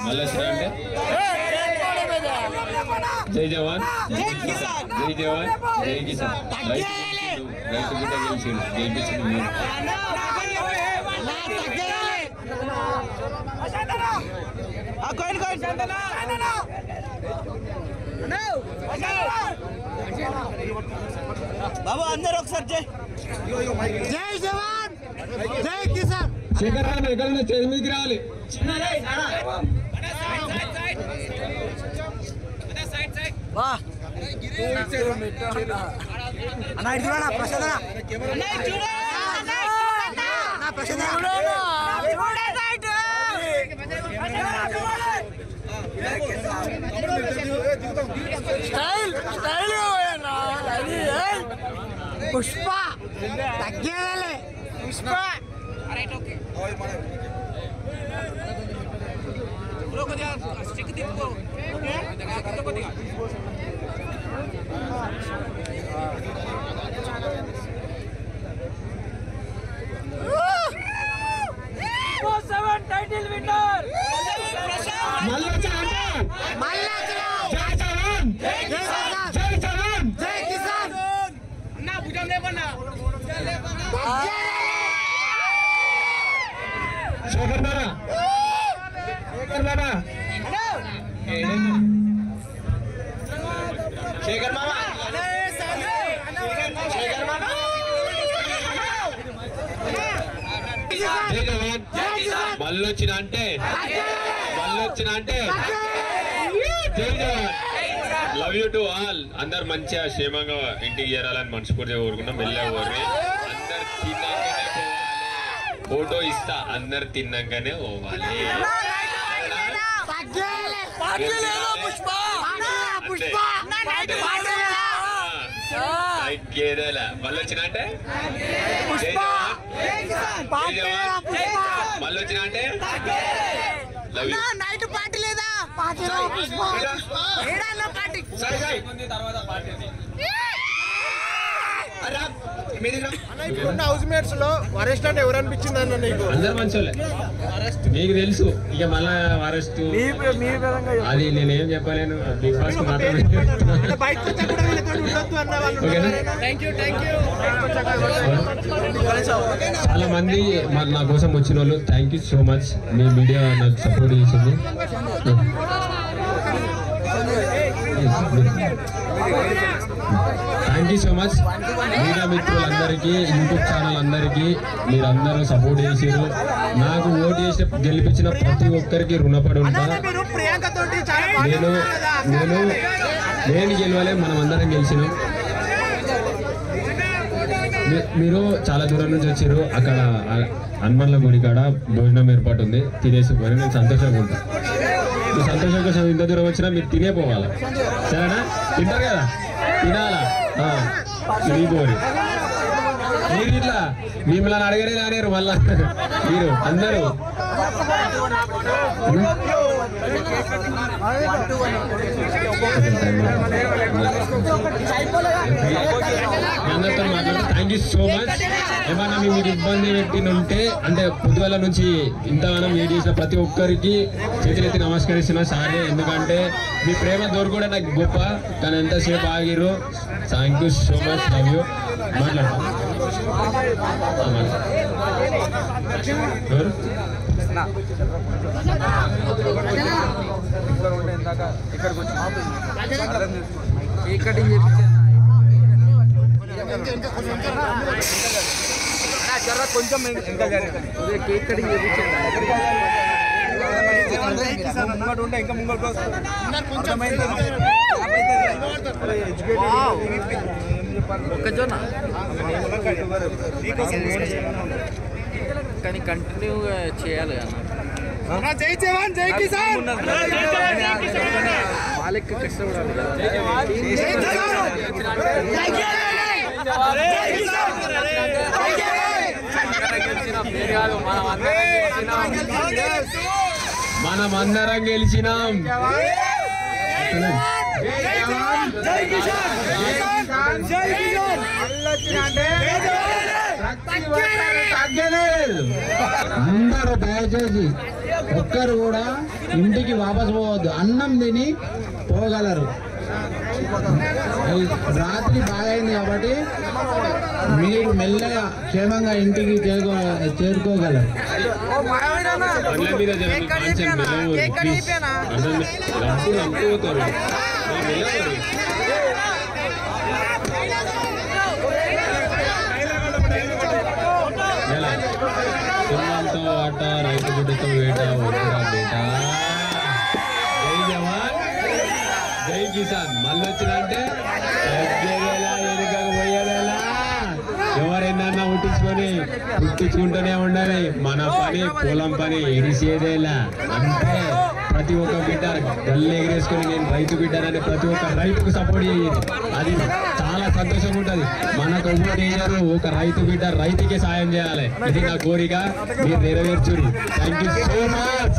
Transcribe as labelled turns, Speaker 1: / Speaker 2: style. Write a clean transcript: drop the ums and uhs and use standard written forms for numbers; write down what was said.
Speaker 1: మళ్ళీ అంటే జై జవాన్ జై జవాన్ జై కిసాన్. రైతు బిడ్డ గెలిచిండు, గెలిపించింది మీరు.
Speaker 2: బాబు అందరూ ఒకసారి జై జై జవాన్ జై కిసాన్.
Speaker 1: శేఖర్ రాను ఎక్కడైనా చేతి మీదకి రావాలి.
Speaker 2: అన్న ఇది చూడనా ప్రసాద్ పుష్ప తగ్గేయాలి పుష్ప.
Speaker 3: టైటిల్ విన్నర్
Speaker 1: శేఖర్ మామ మళ్ళొచ్చిన అంటే జై జవాన్. Love you to all. అందరు మంచిగా క్షేమంగా ఇంటికి చేరాలని మనస్ఫూర్తిగా కోరుకున్నాం. వెళ్ళే ఊరి అందరు తిన్నాకనే పోవాలి. ఫోటో ఇస్తా, అందరు తిన్నాకనే పోవాలి. మళ్ళొచ్చిన అంటే మళ్ళొచ్చిన అంటే
Speaker 2: నైట్ పార్టీ లేదా హౌస్ మేట్స్ లో వరెస్ట్ అంటే ఎవరు అనిపించింది అన్న నీకు?
Speaker 1: అందరు మంచోళ్ళే, మీకు తెలుసు. ఇక మళ్ళా వరెస్ట్ అది నేనేం చెప్పలేను. బిగ్ బాస్ మాత్రమే. చాలా మంది నా కోసం వచ్చిన వాళ్ళు thank you so much. Me media నాకు సపోర్ట్ చేసింది. Thank you so much. Media మిత్రులందరికీ, యూట్యూబ్ ఛానల్ అందరికీ మీరందరూ సపోర్ట్ చేసారు. నాకు ఓటు చేసి గెలిపించిన ప్రతి ఒక్కరికి రుణపడి ఉంటా. నేను గెలవలే, మనం అందరం గెలిచినాం. మీరు చాలా దూరం నుంచి వచ్చారు. అక్కడ హనుమన్ల గుడి కాడ భోజనం ఏర్పాటు ఉంది, తినేసి పోయి నేను సంతోషంగా ఉంటాను. మీరు సంతోషం కోసం ఇంత దూరం వచ్చినా మీరు తినే పోవాలా, సరేనా? తింటారు కదా, తినాలా. తినిపోరు మీరు ఇట్లా మిమ్మల్ని అడగనే రానేరు. మళ్ళా మీరు అందరూ అందరితో మాట్లాడుతూ థ్యాంక్ యూ సో మచ్. ఏమన్నా మీకు ఇబ్బంది పెట్టినుంటే అంటే పొద్దుగల నుంచి ఇంతగానం ఏం చేసిన ప్రతి ఒక్కరికి చేతులెత్తి నమస్కరిస్తున్నా సారీ. ఎందుకంటే మీ ప్రేమ దొరకడం నాకు గొప్ప, కానీ ఎంతసేపు ఆగిరు. Thank you so much. Love you. మాట్లాడతా
Speaker 3: కొంచెం ఇంకా కేక్ కటింగ్ ఉంటే ఇంకా ముంగడు మొక్కజొన్న కానీ కంటిన్యూగా చేయాలి అన్న. జై జవాన్ జై కిసాన్. వాళ్ళకి కష్టపడాలి
Speaker 1: మనం అందరం గెలిచినాం.
Speaker 4: తగ్గనే లేదు. అందరూ దయచేసి ఒక్కరు కూడా ఇంటికి వాపసు పోవద్దు, అన్నం తిని పోగలరు. రాత్రి బాగైంది కాబట్టి మీరు మెల్లగా క్షేమంగా ఇంటికి చేరుకోగలరు.
Speaker 1: బండ్ల మీద జనాలు కాన్సెప్ట్ మెల్లగా ప్లీజ్. లంపు పోతారు. సున్నంతో ఆట రైతు బిడ్డతో వేట వద్దురా బేట. జై జవాన్ జై కిసాన్. మళ్ళీ వచ్చినంటే తగ్గేదేలా ఎనుకకు పోయేదేలా. ఎవరైనా పుట్టించుకుంటూనే ఉండాలి. మన పని పొలం పని ఎరిసేదేలా. అంటే ప్రతి ఒక్క బిడ్డ గల్లి ఎగిరేసుకొని నేను రైతు బిడ్డనని ప్రతి ఒక్క రైతుకు సపోర్ట్ చేయాలి. అది చాలా సంతోషంగా ఉంటుంది. మనకు ఓటు వేయరు, ఒక రైతు బిడ్డ రైతుకే సాయం చేయాలి. ఇది నా కోరిక, మీరు నెరవేర్చురు. Thank you so much.